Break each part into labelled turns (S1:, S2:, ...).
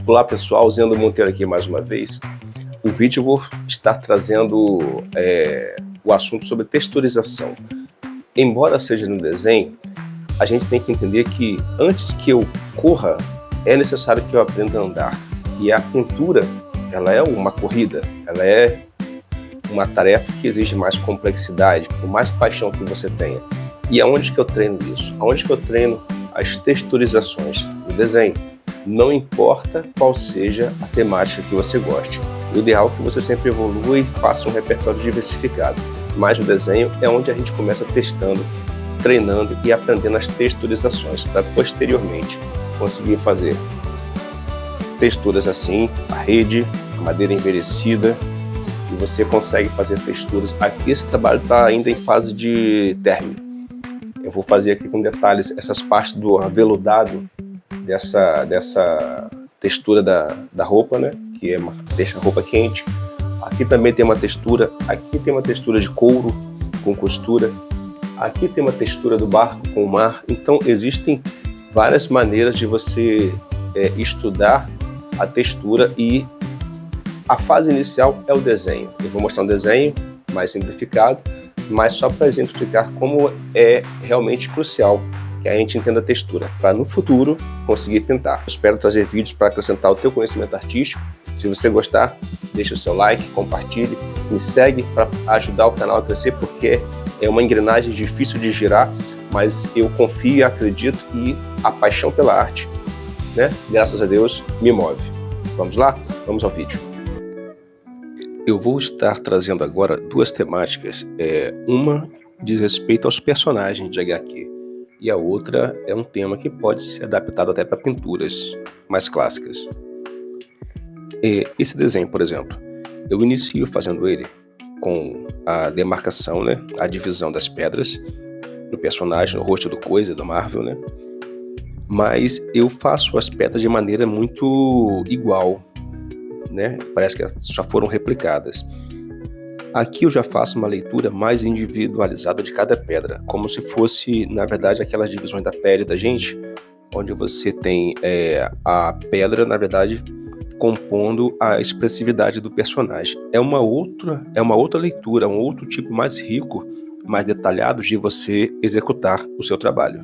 S1: Olá pessoal, Zendo Monteiro aqui mais uma vez. O vídeo eu vou estar trazendo o assunto sobre texturização. Embora seja no desenho, a gente tem que entender que antes que eu corra, é necessário que eu aprenda a andar. E a pintura, ela é uma corrida, ela é uma tarefa que exige mais complexidade, por mais paixão que você tenha. E aonde que eu treino isso? Aonde que eu treino as texturizações do desenho? Não importa qual seja a temática que você goste. O ideal é que você sempre evolua e faça um repertório diversificado. Mas o desenho é onde a gente começa testando, treinando e aprendendo as texturizações, para posteriormente conseguir fazer texturas assim, a rede, a madeira envelhecida, e você consegue fazer texturas. Aqui esse trabalho está ainda em fase de término. Eu vou fazer aqui com detalhes essas partes do aveludado dessa textura da roupa, né? Que deixa a roupa quente. Aqui também tem uma textura, aqui tem uma textura de couro com costura, aqui tem uma textura do barco com o mar. Então existem várias maneiras de você estudar a textura, e a fase inicial é o desenho. Eu vou mostrar um desenho mais simplificado, mas só para exemplificar como é realmente crucial que a gente entenda a textura, para no futuro conseguir pintar. Eu espero trazer vídeos para acrescentar o teu conhecimento artístico. Se você gostar, deixa o seu like, compartilhe, me segue para ajudar o canal a crescer, porque é uma engrenagem difícil de girar, mas eu confio e acredito, e a paixão pela arte, né, graças a Deus, me move. Vamos lá? Vamos ao vídeo. Eu vou estar trazendo agora duas temáticas. Uma diz respeito aos personagens de HQ, e a outra é um tema que pode ser adaptado até para pinturas mais clássicas. Esse desenho, por exemplo, eu inicio fazendo ele com a demarcação, né, a divisão das pedras no personagem, no rosto do Coisa, do Marvel, né? Mas eu faço as pedras de maneira muito igual, né? Parece que só foram replicadas. Aqui eu já faço uma leitura mais individualizada de cada pedra, como se fosse, na verdade, aquelas divisões da pele da gente, onde você tem a pedra, na verdade, compondo a expressividade do personagem. É uma outra leitura, um outro tipo mais rico, mais detalhado de você executar o seu trabalho.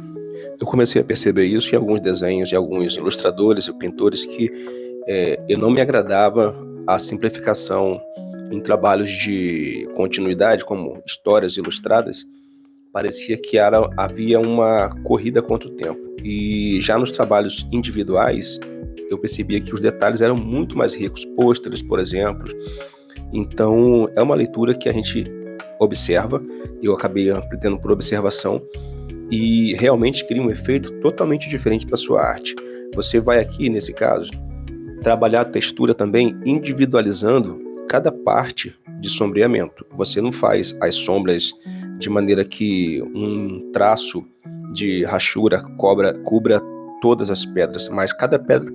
S1: Eu comecei a perceber isso em alguns desenhos de alguns ilustradores e pintores, que eu não me agradava a simplificação em trabalhos de continuidade, como histórias ilustradas. Parecia que havia uma corrida contra o tempo. E já nos trabalhos individuais, eu percebia que os detalhes eram muito mais ricos, pôsteres, por exemplo. Então, é uma leitura que a gente observa, eu acabei aprendendo por observação, e realmente cria um efeito totalmente diferente para sua arte. Você vai aqui, nesse caso, trabalhar a textura também individualizando cada parte de sombreamento. Você não faz as sombras de maneira que um traço de rachura cubra todas as pedras, mas cada pedra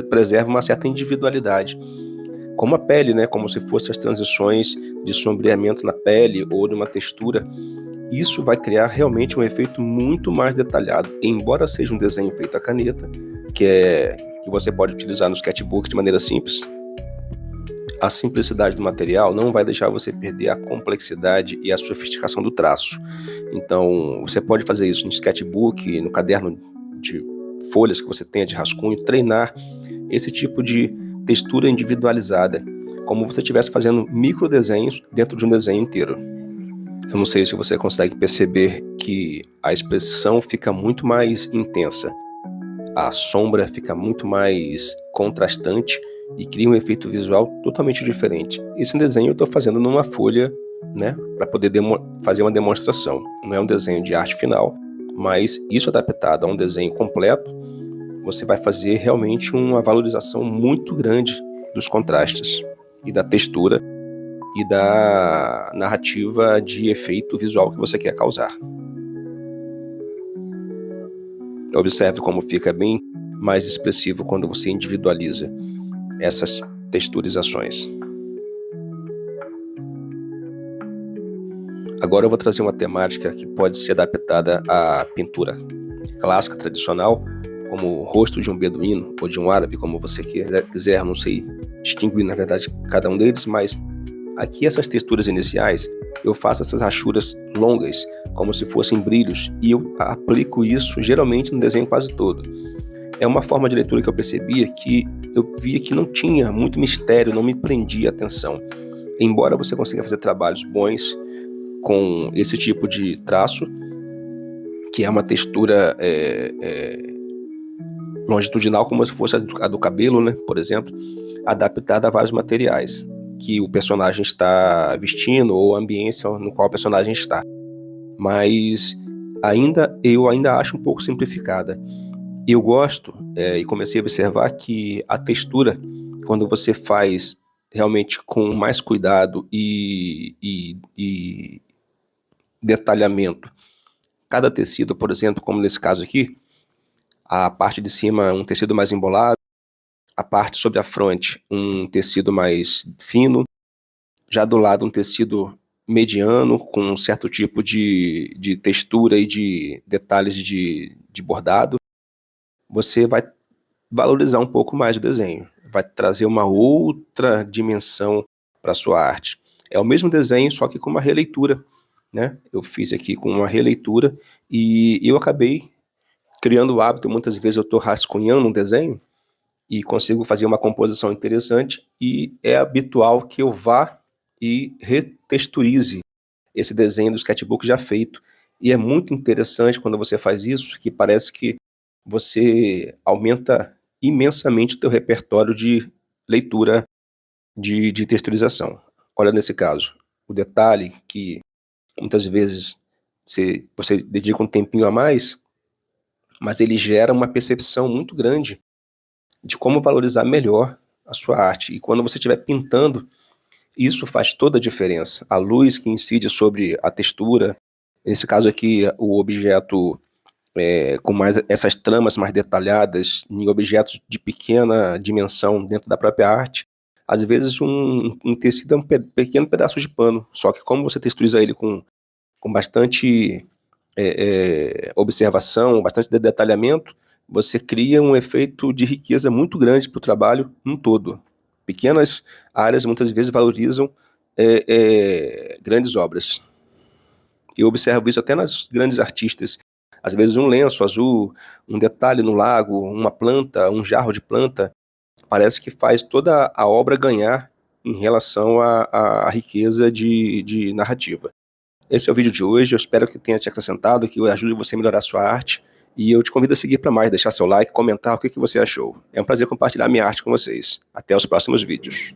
S1: preserva uma certa individualidade. Como a pele, né? Como se fossem as transições de sombreamento na pele ou numa textura. Isso vai criar realmente um efeito muito mais detalhado, embora seja um desenho feito à caneta, que você pode utilizar no sketchbook de maneira simples. A simplicidade do material não vai deixar você perder a complexidade e a sofisticação do traço. Então, você pode fazer isso no sketchbook, no caderno de folhas que você tenha de rascunho, treinar esse tipo de textura individualizada, como se você estivesse fazendo micro desenhos dentro de um desenho inteiro. Eu não sei se você consegue perceber que a expressão fica muito mais intensa, a sombra fica muito mais contrastante e cria um efeito visual totalmente diferente. Esse desenho eu estou fazendo numa folha, né, para poder fazer uma demonstração. Não é um desenho de arte final, mas isso adaptado a um desenho completo, você vai fazer realmente uma valorização muito grande dos contrastes e da textura e da narrativa de efeito visual que você quer causar. Observe como fica bem mais expressivo quando você individualiza essas texturizações. Agora eu vou trazer uma temática que pode ser adaptada à pintura clássica, tradicional, como o rosto de um beduíno ou de um árabe, como você quiser, não sei distinguir, na verdade, cada um deles, mas aqui essas texturas iniciais, eu faço essas rachuras longas, como se fossem brilhos, e eu aplico isso geralmente no desenho quase todo. É uma forma de leitura que eu percebia que eu via que não tinha muito mistério, não me prendia a atenção. Embora você consiga fazer trabalhos bons com esse tipo de traço, que é uma textura longitudinal, como se fosse a do cabelo, né, por exemplo, adaptada a vários materiais que o personagem está vestindo ou a ambiência no qual o personagem está. Mas eu ainda acho um pouco simplificada. Eu gosto e comecei a observar que a textura, quando você faz realmente com mais cuidado e detalhamento, cada tecido, por exemplo, como nesse caso aqui, a parte de cima um tecido mais embolado, a parte sobre a fronte um tecido mais fino, já do lado um tecido mediano com um certo tipo de textura e de detalhes de bordado, você vai valorizar um pouco mais o desenho, vai trazer uma outra dimensão para a sua arte. É o mesmo desenho, só que com uma releitura, né? Eu fiz aqui com uma releitura e eu acabei criando o hábito, muitas vezes eu estou rascunhando um desenho e consigo fazer uma composição interessante e é habitual que eu vá e retexturize esse desenho do sketchbook já feito. E é muito interessante quando você faz isso, que parece que você aumenta imensamente o teu repertório de leitura de texturização. Olha nesse caso, o detalhe que muitas vezes você dedica um tempinho a mais, mas ele gera uma percepção muito grande de como valorizar melhor a sua arte. E quando você estiver pintando, isso faz toda a diferença. A luz que incide sobre a textura, nesse caso aqui, o objeto com mais essas tramas mais detalhadas em objetos de pequena dimensão dentro da própria arte. Às vezes um tecido é um pequeno pedaço de pano, só que como você texturiza ele com bastante observação, bastante detalhamento, você cria um efeito de riqueza muito grande para o trabalho num todo. Pequenas áreas muitas vezes valorizam grandes obras. Eu observo isso até nas grandes artistas. Às vezes um lenço azul, um detalhe no lago, uma planta, um jarro de planta, parece que faz toda a obra ganhar em relação à riqueza de narrativa. Esse é o vídeo de hoje, eu espero que tenha te acrescentado, que ajude você a melhorar a sua arte, e eu te convido a seguir para mais, deixar seu like, comentar o que você achou. É um prazer compartilhar minha arte com vocês. Até os próximos vídeos.